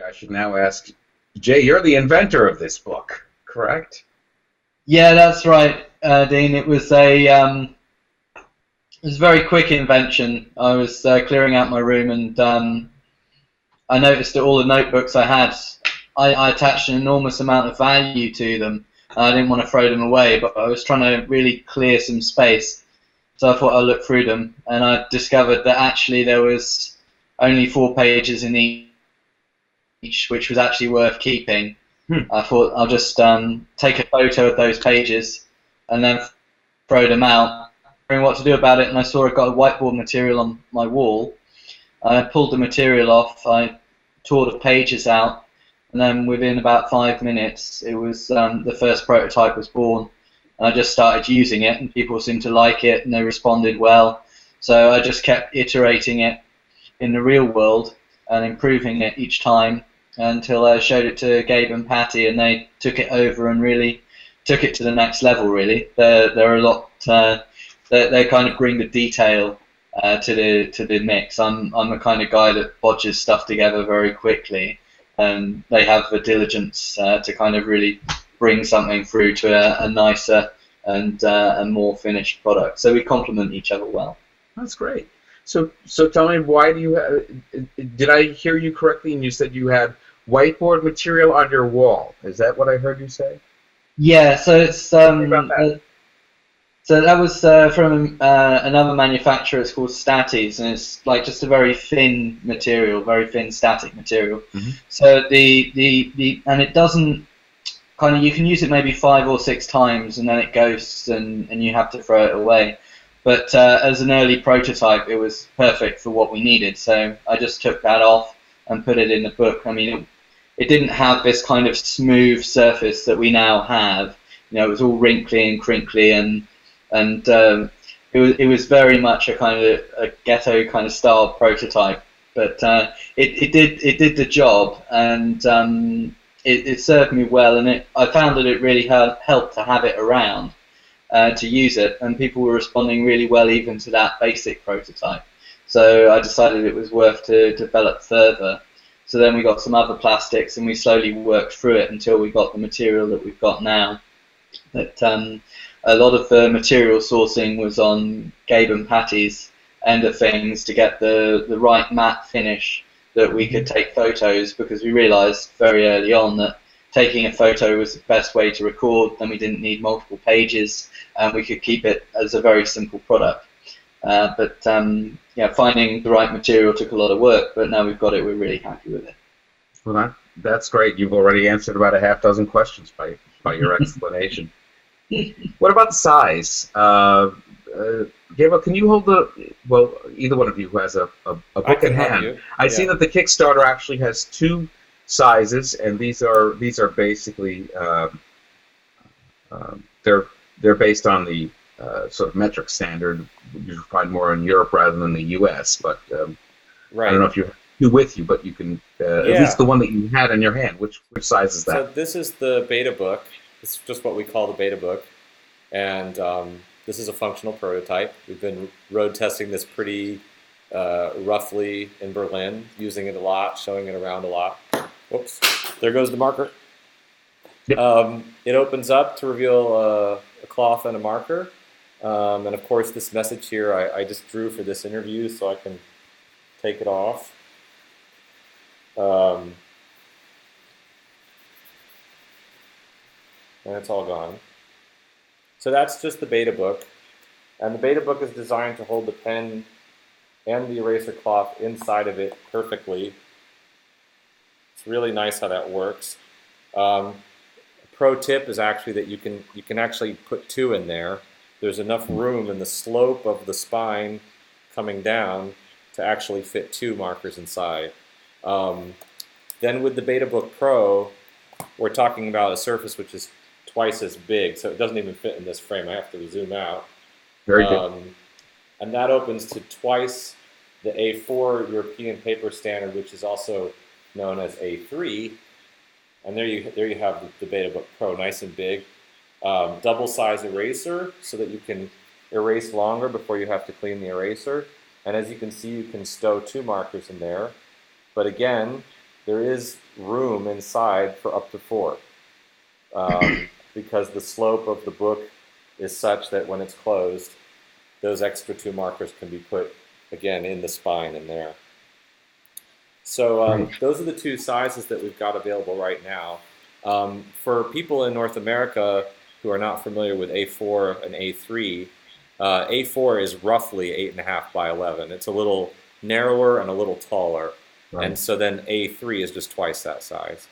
I should now ask, Jay, you're the inventor of this book, correct? Yeah, that's right, Dean. It was a very quick invention. I was clearing out my room, and I noticed that all the notebooks I had, I attached an enormous amount of value to them. I didn't want to throw them away, but I was trying to really clear some space. So I thought I'd look through them, and I discovered that actually there was only 4 pages in each, which was actually worth keeping. I thought I'll just take a photo of those pages and then throw them out. Wondering what to do about it, and I saw I got a whiteboard material on my wall. I pulled the material off, I tore the pages out, and then within about 5 minutes, it was the first prototype was born. I just started using it, and people seemed to like it, and they responded well. So I just kept iterating it in the real world and improving it each time until I showed it to Gabe and Patty, and they took it over and really took it to the next level. Really, they're a lot. They kind of bring the detail to the mix. I'm the kind of guy that bodges stuff together very quickly, and they have the diligence to kind of really bring something through to a nicer and a more finished product. So we complement each other well. That's great. So tell me, why do you did I hear you correctly? And you said you had whiteboard material on your wall. Is that what I heard you say? Yeah. So it's Tell me about that. So that was from another manufacturer. It's called Statis, and it's like just a very thin material, very thin static material. Mm-hmm. So and it doesn't kind of, you can use it maybe 5 or 6 times, and then it ghosts, and you have to throw it away. But as an early prototype, it was perfect for what we needed. So I just took that off and put it in the book. I mean, it didn't have this kind of smooth surface that we now have. You know, it was all wrinkly and crinkly, and it was very much a kind of a ghetto kind of style prototype. But it did the job, and it served me well, and I found that it really helped to have it around. To use it, and people were responding really well even to that basic prototype. So I decided it was worth to develop further. So then we got some other plastics, and we slowly worked through it until we got the material that we've got now. But a lot of the material sourcing was on Gabe and Patty's end of things to get the right matte finish that we could take photos, because we realized very early on that taking a photo was the best way to record, then we didn't need multiple pages, and we could keep it as a very simple product. But finding the right material took a lot of work, but now we've got it, we're really happy with it. Well, that's great. You've already answered about a half dozen questions by your explanation. What about the size? Gabriel, can you hold either one of you who has a book in hand. I see that the Kickstarter actually has 2 sizes, and these are basically they're based on the sort of metric standard you find more in Europe rather than the U.S. But right. I don't know if you have 2 with you, but you can at least the one that you had in your hand. Which size is that? So this is the Betabook. It's just what we call the Betabook, and this is a functional prototype. We've been road testing this pretty roughly in Berlin, using it a lot, showing it around a lot. Whoops, there goes the marker. Yep. It opens up to reveal a cloth and a marker. And of course, this message here I just drew for this interview, so I can take it off. And it's all gone. So that's just the Betabook. And the Betabook is designed to hold the pen and the eraser cloth inside of it perfectly. It's really nice how that works. A pro tip is actually that you can actually put 2 in there. There's enough room in the slope of the spine coming down to actually fit 2 markers inside. Then with the Betabook Pro, we're talking about a surface which is twice as big, so it doesn't even fit in this frame. I have to zoom out. Very good. And that opens to twice the A4 European paper standard, which is also known as A3. And there you have the Betabook Pro, nice and big. Double size eraser so that you can erase longer before you have to clean the eraser. And as you can see, you can stow 2 markers in there. But again, there is room inside for up to 4. Because the slope of the book is such that when it's closed, those extra 2 markers can be put, again, in the spine in there. So those are the 2 sizes that we've got available right now. For people in North America who are not familiar with A4 and A3, A4 is roughly 8.5 by 11. It's a little narrower and a little taller. Right. And so then A3 is just twice that size.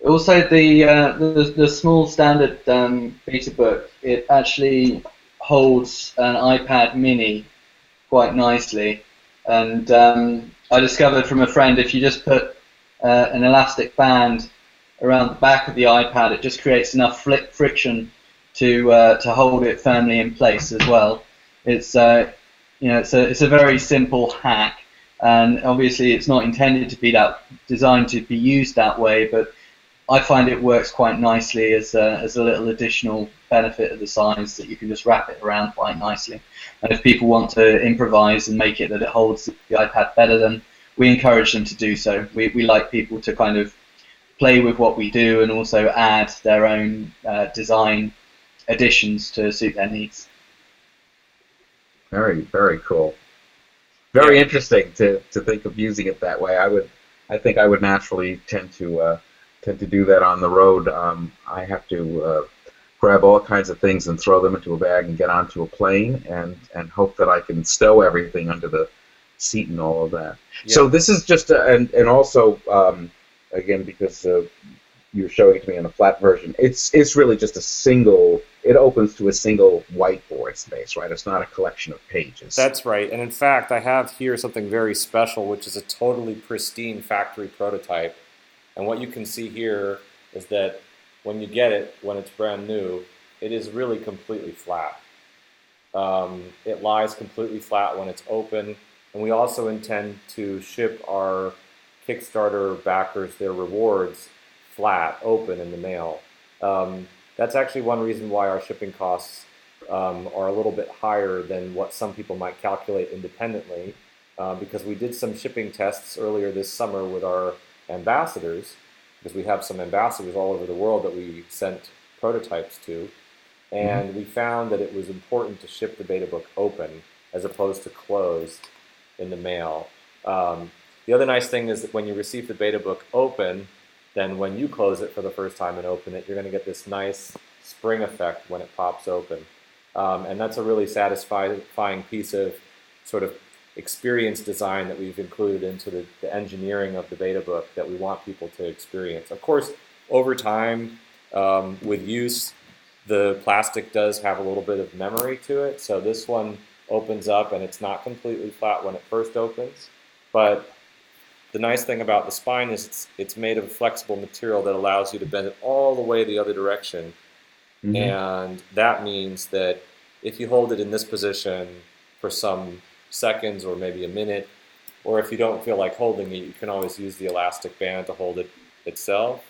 Also, the small standard Betabook, it actually holds an iPad mini quite nicely. And I discovered from a friend, if you just put an elastic band around the back of the iPad, it just creates enough friction to hold it firmly in place as well. It's it's a very simple hack, and obviously it's not intended to be designed to be used that way, but I find it works quite nicely as a little additional benefit of the size, that you can just wrap it around quite nicely. And if people want to improvise and make it that it holds the iPad better, then we encourage them to do so. We like people to kind of play with what we do and also add their own design additions to suit their needs. Very, very cool. Very interesting to think of using it that way. I think I would naturally tend to do that on the road. I have to grab all kinds of things and throw them into a bag and get onto a plane and hope that I can stow everything under the seat and all of that. Yeah. So this is just and also again, because you're showing it to me in a flat version, it's really just a single. It opens to a single whiteboard space, right? It's not a collection of pages. That's right. And in fact, I have here something very special, which is a totally pristine factory prototype. And what you can see here is that when you get it, when it's brand new, it is really completely flat. It lies completely flat when it's open. And we also intend to ship our Kickstarter backers their rewards flat, open in the mail. That's actually one reason why our shipping costs are a little bit higher than what some people might calculate independently, because we did some shipping tests earlier this summer with our ambassadors, because we have some ambassadors all over the world that we sent prototypes to, and we found that it was important to ship the Betabook open as opposed to closed in the mail. The other nice thing is that when you receive the Betabook open, then when you close it for the first time and open it, you're going to get this nice spring effect when it pops open. And that's a really satisfying piece of sort of experience design that we've included into the engineering of the Betabook that we want people to experience. Of course, over time, with use, the plastic does have a little bit of memory to it. So this one opens up and it's not completely flat when it first opens. But the nice thing about the spine is it's made of flexible material that allows you to bend it all the way the other direction. And that means that if you hold it in this position for some seconds or maybe a minute, or if you don't feel like holding it, you can always use the elastic band to hold it itself.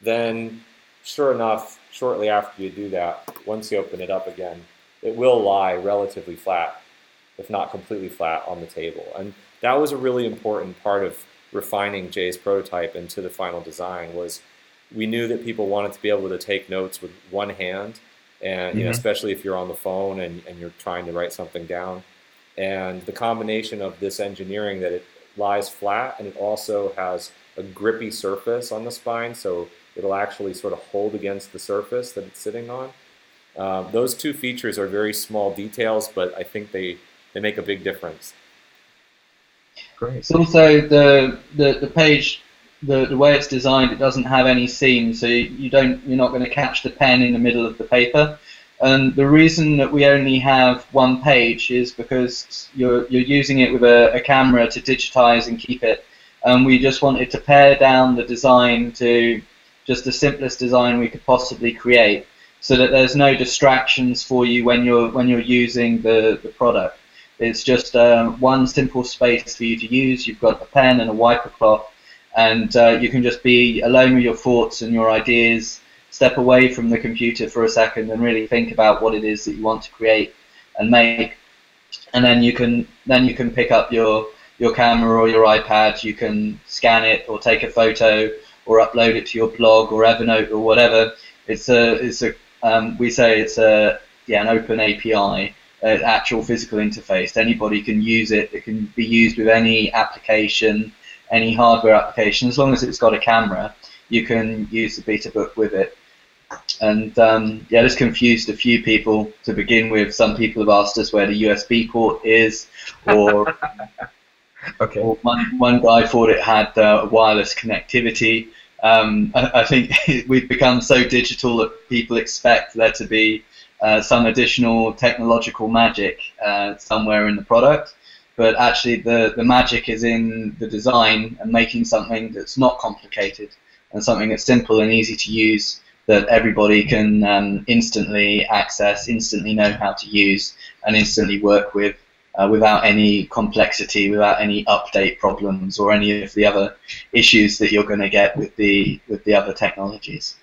Then, sure enough, shortly after you do that, once you open it up again, it will lie relatively flat, if not completely flat, on the table. And that was a really important part of refining Jay's prototype into the final design. Was we knew that people wanted to be able to take notes with one hand, and especially if you're on the phone and you're trying to write something down. And the combination of this engineering, that it lies flat and it also has a grippy surface on the spine, so it'll actually sort of hold against the surface that it's sitting on. Those two features are very small details, but I think they make a big difference. Great. It's also the page, the way it's designed, it doesn't have any seams, so you're not going to catch the pen in the middle of the paper. And the reason that we only have one page is because you're using it with a camera to digitize and keep it. And we just wanted to pare down the design to just the simplest design we could possibly create, so that there's no distractions for you when you're using the product. It's just one simple space for you to use. You've got a pen and a wiper cloth, and you can just be alone with your thoughts and your ideas, step away from the computer for a second and really think about what it is that you want to create and make. and then you can pick up your camera or your iPad. You can scan it or take a photo or upload it to your blog or Evernote or whatever. We say it's an open API, actual physical interface. Anybody can use it. It can be used with any application, any hardware application, as long as it's got a camera. You can use the Betabook with it. And this confused a few people to begin with. Some people have asked us where the USB port is, or Okay. or one guy thought it had wireless connectivity. I think we've become so digital that people expect there to be some additional technological magic somewhere in the product. But actually the magic is in the design and making something that's not complicated and something that's simple and easy to use, that everybody can instantly access, instantly know how to use, and instantly work with without any complexity, without any update problems or any of the other issues that you're going to get with the other technologies.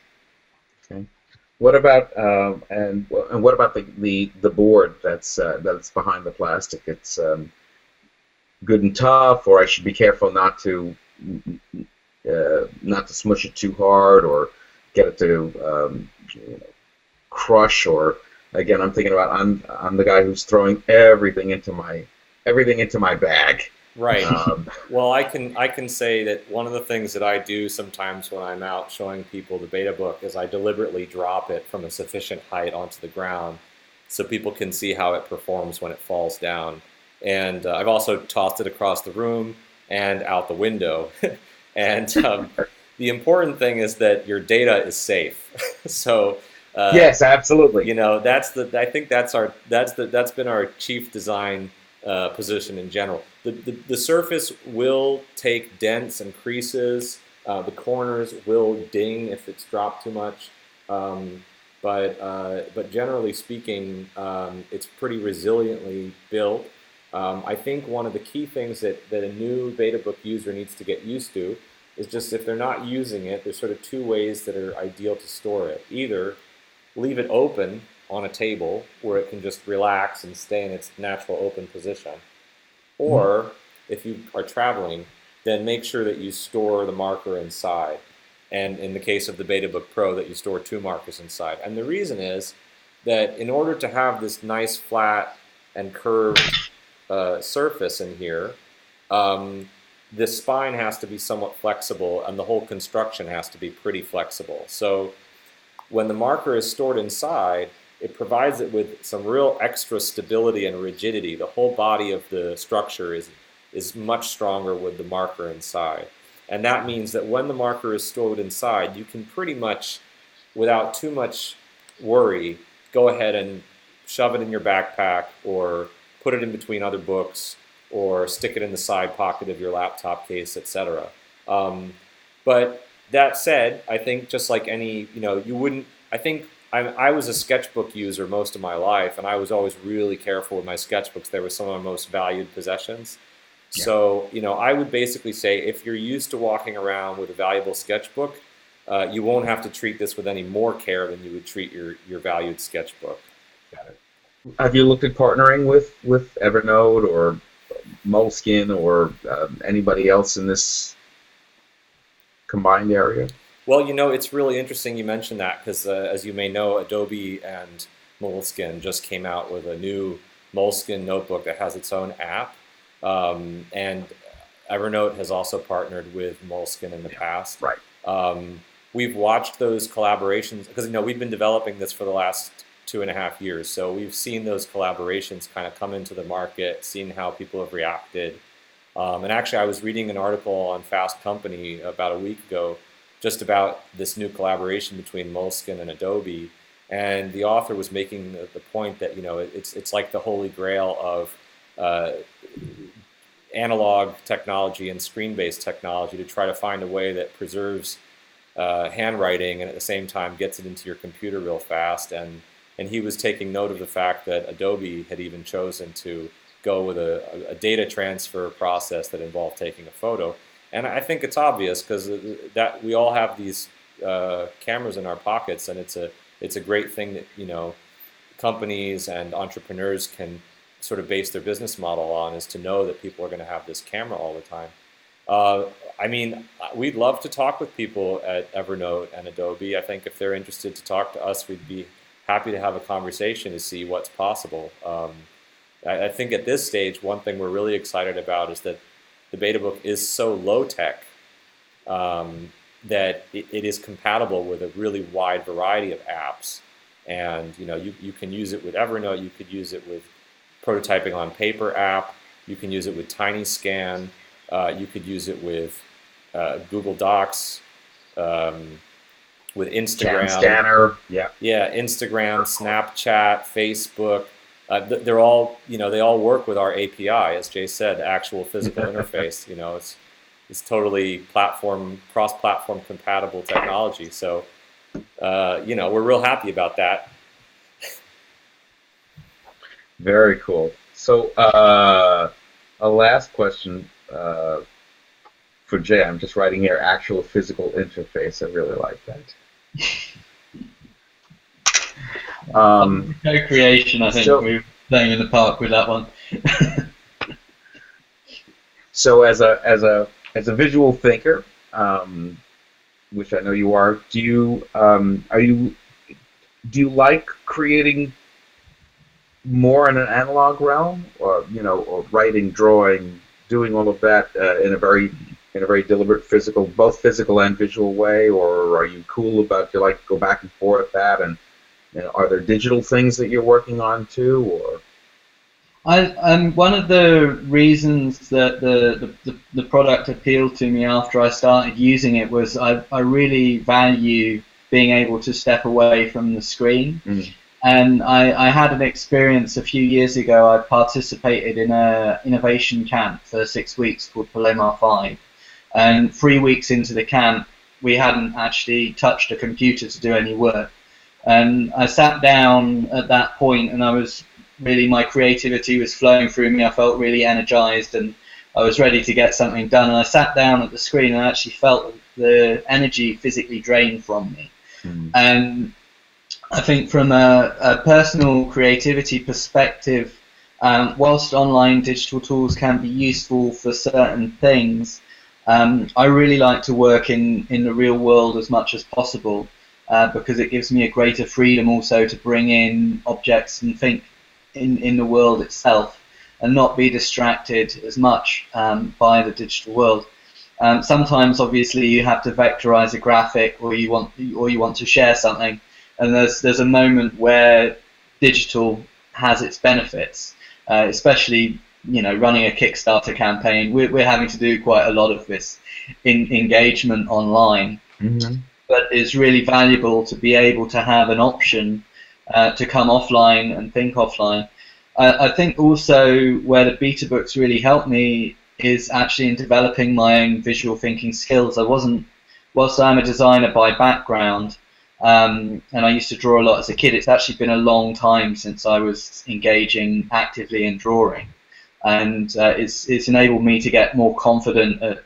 Okay. What about and what about the board that's behind the plastic? It's good and tough, or I should be careful not to smush it too hard or get it to crush. Or again, I'm thinking about I'm the guy who's throwing everything into my bag. Right. Well, I can say that one of the things that I do sometimes when I'm out showing people the Betabook is I deliberately drop it from a sufficient height onto the ground so people can see how it performs when it falls down. And I've also tossed it across the room and out the window. And the important thing is that your data is safe. So yes, absolutely. I think that's been our chief design position in general. The surface will take dents and creases. The corners will ding if it's dropped too much. But generally speaking, it's pretty resiliently built. I think one of the key things that a new Betabook user needs to get used to is just if they're not using it, there's sort of two ways that are ideal to store it. Either leave it open on a table where it can just relax and stay in its natural open position. Or if you are traveling, then make sure that you store the marker inside. And in the case of the Betabook Pro, that you store 2 markers inside. And the reason is that in order to have this nice flat and curved surface in here, the spine has to be somewhat flexible and the whole construction has to be pretty flexible. So when the marker is stored inside, it provides it with some real extra stability and rigidity. The whole body of the structure is much stronger with the marker inside. And that means that when the marker is stored inside, you can pretty much, without too much worry, go ahead and shove it in your backpack or put it in between other books or stick it in the side pocket of your laptop case, etc. But that said, I think just like any, you wouldn't, I was a sketchbook user most of my life, and I was always really careful with my sketchbooks. They were some of my most valued possessions. Yeah. So, I would basically say if you're used to walking around with a valuable sketchbook, you won't have to treat this with any more care than you would treat your valued sketchbook. Got it. Have you looked at partnering with Evernote or Moleskine or anybody else in this combined area? Well, it's really interesting you mentioned that because, as you may know, Adobe and Moleskine just came out with a new Moleskine notebook that has its own app. And Evernote has also partnered with Moleskine in the past. Right. We've watched those collaborations because, we've been developing this for the last 2.5 years. So we've seen those collaborations kind of come into the market, seen how people have reacted. And actually, I was reading an article on Fast Company about a week ago just about this new collaboration between Moleskine and Adobe. And the author was making the point that, it's like the holy grail of analog technology and screen-based technology to try to find a way that preserves handwriting and at the same time gets it into your computer real fast. And he was taking note of the fact that Adobe had even chosen to go with a data transfer process that involved taking a photo. And I think it's obvious because that we all have these cameras in our pockets, and it's a great thing that companies and entrepreneurs can sort of base their business model on, is to know that people are going to have this camera all the time. I mean, we'd love to talk with people at Evernote and Adobe. I think if they're interested to talk to us, we'd be happy to have a conversation to see what's possible. I think at this stage, one thing we're really excited about is that the Betabook is so low-tech that it is compatible with a really wide variety of apps. And you can use it with Evernote, you could use it with prototyping on paper app, you can use it with TinyScan, you could use it with Google Docs, with Instagram. Scanner, yeah. Yeah, Instagram, Snapchat, Facebook. They're all, they all work with our API, as Jay said, the actual physical interface. It's totally cross-platform compatible technology. So, we're real happy about that. Very cool. So, a last question for Jay. I'm just writing here, actual physical interface. I really like that. Co-creation, I think we're playing in the park with that one. So, as a visual thinker, which I know you are, do you like creating more in an analog realm, or or writing, drawing, doing all of that in a very deliberate both physical and visual way, or are you cool about, do you like to go back and forth that, and are there digital things that you're working on too, or? One of the reasons that the product appealed to me after I started using it was I really value being able to step away from the screen. And I had an experience a few years ago. I participated in an innovation camp for 6 weeks called Palomar 5. And 3 weeks into the camp, we hadn't actually touched a computer to do any work. And I sat down at that point, and my creativity was flowing through me. I felt really energized, and I was ready to get something done. And I sat down at the screen, and I actually felt the energy physically drained from me. And I think from a personal creativity perspective, whilst online digital tools can be useful for certain things, I really like to work in the real world as much as possible, because it gives me a greater freedom also to bring in objects and think in the world itself, and not be distracted as much by the digital world. Sometimes, obviously, you have to vectorize a graphic, or you want to share something, and there's a moment where digital has its benefits, especially running a Kickstarter campaign. We're having to do quite a lot of this engagement online, but it's really valuable to be able to have an option to come offline and think offline. I think also where the Betabooks really helped me is actually in developing my own visual thinking skills. Whilst I'm a designer by background, and I used to draw a lot as a kid, it's actually been a long time since I was engaging actively in drawing, and it's enabled me to get more confident at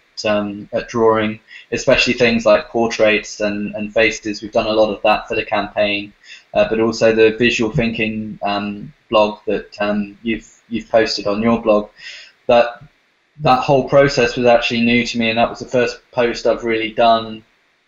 drawing, especially things like portraits and faces. We've done a lot of that for the campaign, but also the visual thinking blog that you've posted on your blog. That whole process was actually new to me, and that was the first post I've really done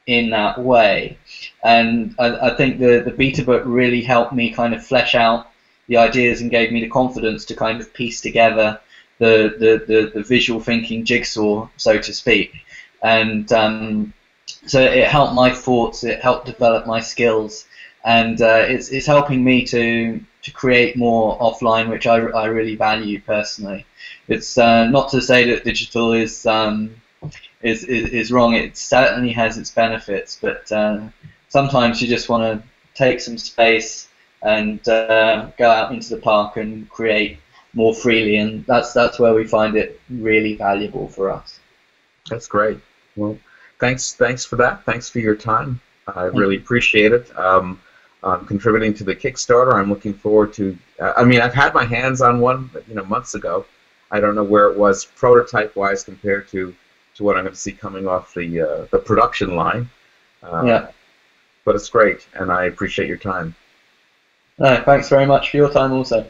in that way. And I think the Betabook really helped me kind of flesh out the ideas and gave me the confidence to kind of piece together the visual thinking jigsaw, so to speak. And so it helped my thoughts, it helped develop my skills, and it's helping me to create more offline, which I really value personally. It's not to say that digital is wrong. It certainly has its benefits, but sometimes you just want to take some space and go out into the park and create more freely, and that's where we find it really valuable for us. That's great. Well, thanks for that. Thanks for your time. I really appreciate it. Contributing to the Kickstarter. I'm looking forward to. I've had my hands on one, months ago. I don't know where it was prototype-wise compared to what I'm going to see coming off the production line. But it's great, and I appreciate your time. No, thanks very much for your time also.